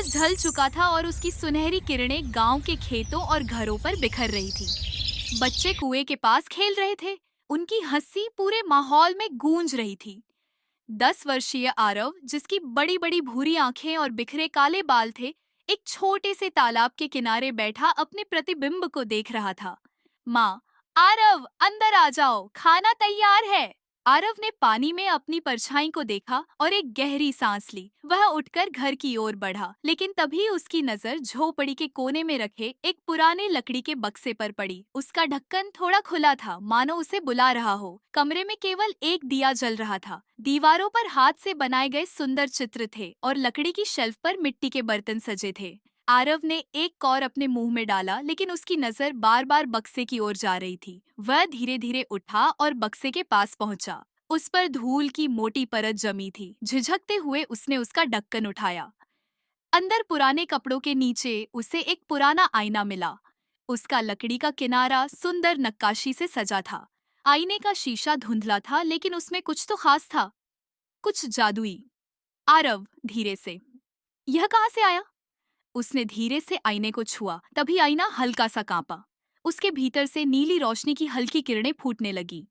सूरज ढल चुका था और उसकी सुनहरी किरणें गांव के खेतों और घरों पर बिखर रही थी। बच्चे कुएं के पास खेल रहे थे। उनकी हंसी पूरे माहौल में गूंज रही थी। 10 वर्षीय आरव, जिसकी बड़ी बड़ी भूरी आंखें और बिखरे काले बाल थे, एक छोटे से तालाब के किनारे बैठा अपने प्रतिबिंब को देख रहा था। माँ, आरव, अंदर आ जाओ, खाना तैयार है। आरव ने पानी में अपनी परछाई को देखा और एक गहरी सांस ली। वह उठकर घर की ओर बढ़ा, लेकिन तभी उसकी नजर झोपड़ी के कोने में रखे एक पुराने लकड़ी के बक्से पर पड़ी। उसका ढक्कन थोड़ा खुला था, मानो उसे बुला रहा हो। कमरे में केवल एक दिया जल रहा था। दीवारों पर हाथ से बनाए गए सुंदर चित्र थे और लकड़ी की शेल्फ पर मिट्टी के बर्तन सजे थे। आरव ने एक कौर अपने मुंह में डाला, लेकिन उसकी नजर बार बार बक्से की ओर जा रही थी। वह धीरे धीरे उठा और बक्से के पास पहुंचा। उस पर धूल की मोटी परत जमी थी। झिझकते हुए उसने उसका ढक्कन उठाया। अंदर पुराने कपड़ों के नीचे उसे एक पुराना आईना मिला। उसका लकड़ी का किनारा सुंदर नक्काशी से सजा था। आईने का शीशा धुंधला था, लेकिन उसमें कुछ तो खास था, कुछ जादुई। आरव धीरे से, यह कहाँ से आया? उसने धीरे से आईने को छुआ, तभी आईना हल्का सा कांपा। उसके भीतर से नीली रोशनी की हल्की किरणें फूटने लगी।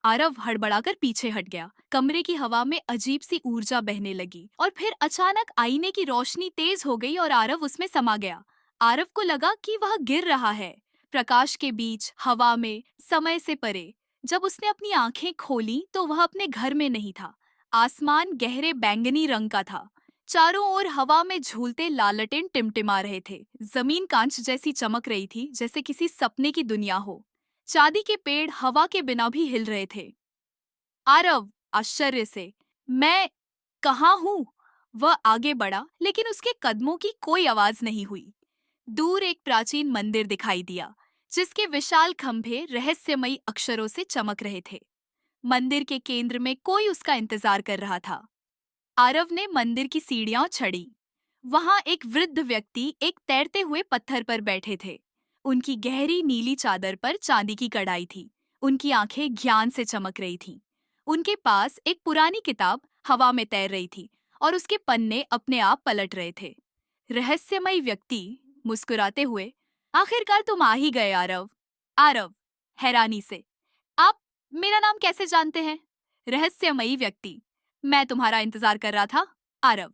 आरव हड़बड़ाकर पीछे हट गया। कमरे की हवा में अजीब सी ऊर्जा बहने लगी और फिर अचानक आईने की रोशनी तेज हो गई और आरव उसमें समा गया। आरव को लगा कि वह गिर रहा है, प्रकाश के बीच, हवा में, समय से परे। जब उसने अपनी आंखें खोली तो वह अपने घर में नहीं था। आसमान गहरे बैंगनी रंग का था। चारों ओर हवा में झूलते लालटेन टिमटिमा रहे थे। जमीन कांच जैसी चमक रही थी, जैसे किसी सपने की दुनिया हो। चांदी के पेड़ हवा के बिना भी हिल रहे थे। आरव आश्चर्य से, मैं कहाँ हूँ? वह आगे बढ़ा, लेकिन उसके कदमों की कोई आवाज नहीं हुई। दूर एक प्राचीन मंदिर दिखाई दिया, जिसके विशाल खंभे रहस्यमयी अक्षरों से चमक रहे थे। मंदिर के केंद्र में कोई उसका इंतजार कर रहा था। आरव ने मंदिर की सीढ़ियां चढ़ी। वहां एक वृद्ध व्यक्ति एक तैरते हुए पत्थर पर बैठे थे। उनकी गहरी नीली चादर पर चांदी की कढ़ाई थी। उनकी आंखें ज्ञान से चमक रही थीं। उनके पास एक पुरानी किताब हवा में तैर रही थी और उसके पन्ने अपने आप पलट रहे थे। रहस्यमयी व्यक्ति मुस्कुराते हुए, आखिरकार तुम आ ही गए आरव। आरव हैरानी से, आप मेरा नाम कैसे जानते हैं? रहस्यमयी व्यक्ति, मैं तुम्हारा इंतजार कर रहा था। आरव,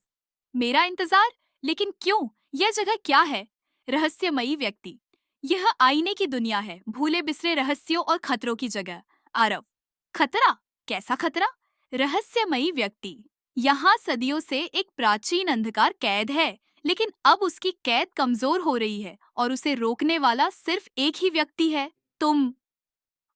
मेरा इंतजार? लेकिन क्यों? यह जगह क्या है? रहस्यमयी व्यक्ति, यह आईने की दुनिया है, भूले बिसरे रहस्यों और खतरों की जगह। आरव, खतरा? कैसा खतरा? रहस्यमयी व्यक्ति, यहाँ सदियों से एक प्राचीन अंधकार कैद है, लेकिन अब उसकी कैद कमजोर हो रही है और उसे रोकने वाला सिर्फ एक ही व्यक्ति है, तुम।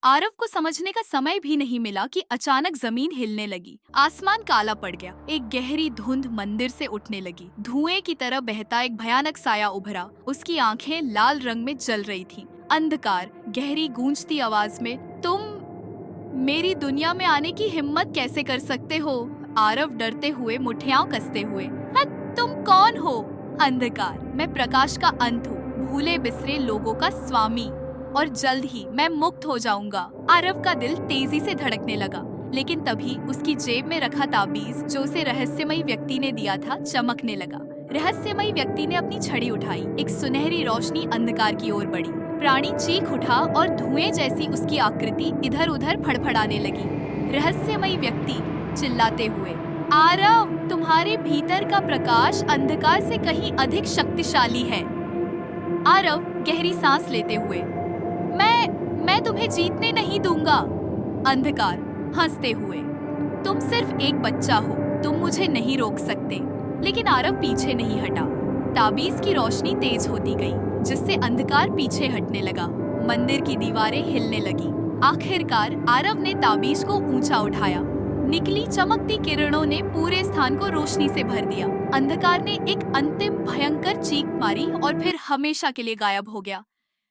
आरव को समझने का समय भी नहीं मिला कि अचानक जमीन हिलने लगी। आसमान काला पड़ गया। एक गहरी धुंध मंदिर से उठने लगी। धुएं की तरह बहता एक भयानक साया उभरा। उसकी आंखें लाल रंग में जल रही थीं। अंधकार, गहरी गूंजती आवाज में, तुम मेरी दुनिया में आने की हिम्मत कैसे कर सकते हो? आरव डरते हुए मुठ्ठियां कसते हुए, हाँ, तुम कौन हो? अंधकार, मैं प्रकाश का अंत हूँ, भूले बिसरे लोगों का स्वामी, और जल्द ही मैं मुक्त हो जाऊंगा। आरव का दिल तेजी से धड़कने लगा, लेकिन तभी उसकी जेब में रखा ताबीज, जो उसे रहस्यमयी व्यक्ति ने दिया था, चमकने लगा। रहस्यमयी व्यक्ति ने अपनी छड़ी उठाई। एक सुनहरी रोशनी अंधकार की ओर बढ़ी। प्राणी चीख उठा और धुएं जैसी उसकी आकृति इधर उधर फड़फड़ाने लगी। रहस्यमयी व्यक्ति चिल्लाते हुए, आरव, तुम्हारे भीतर का प्रकाश अंधकार से कहीं अधिक शक्तिशाली है। आरव गहरी सांस लेते हुए, मैं तुम्हें जीतने नहीं दूंगा। अंधकार हंसते हुए, तुम सिर्फ एक बच्चा हो, तुम मुझे नहीं रोक सकते। लेकिन आरव पीछे नहीं हटा। ताबीज की रोशनी तेज होती गई, जिससे अंधकार पीछे हटने लगा। मंदिर की दीवारें हिलने लगी। आखिरकार आरव ने ताबीज को ऊंचा उठाया। निकली चमकती किरणों ने पूरे स्थान को रोशनी से भर दिया। अंधकार ने एक अंतिम भयंकर चीख मारी और फिर हमेशा के लिए गायब हो गया।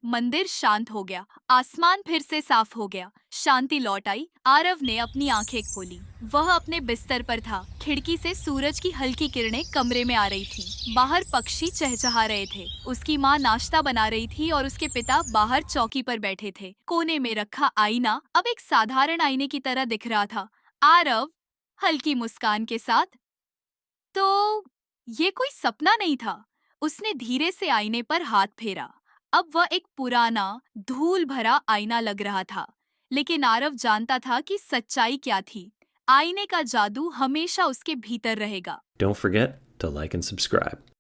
मंदिर शांत हो गया। आसमान फिर से साफ हो गया। शांति लौट आई। आरव ने अपनी आंखें खोली। वह अपने बिस्तर पर था। खिड़की से सूरज की हल्की किरणें कमरे में आ रही थीं। बाहर पक्षी चहचहा रहे थे। उसकी माँ नाश्ता बना रही थी और उसके पिता बाहर चौकी पर बैठे थे। कोने में रखा आईना अब एक साधारण आईने की तरह दिख रहा था। आरव हल्की मुस्कान के साथ, तो ये कोई सपना नहीं था। उसने धीरे से आईने पर हाथ फेरा। अब वह एक पुराना, धूल भरा आईना लग रहा था। लेकिन आरव जानता था कि सच्चाई क्या थी। आईने का जादू हमेशा उसके भीतर रहेगा। Don't forget to like and subscribe.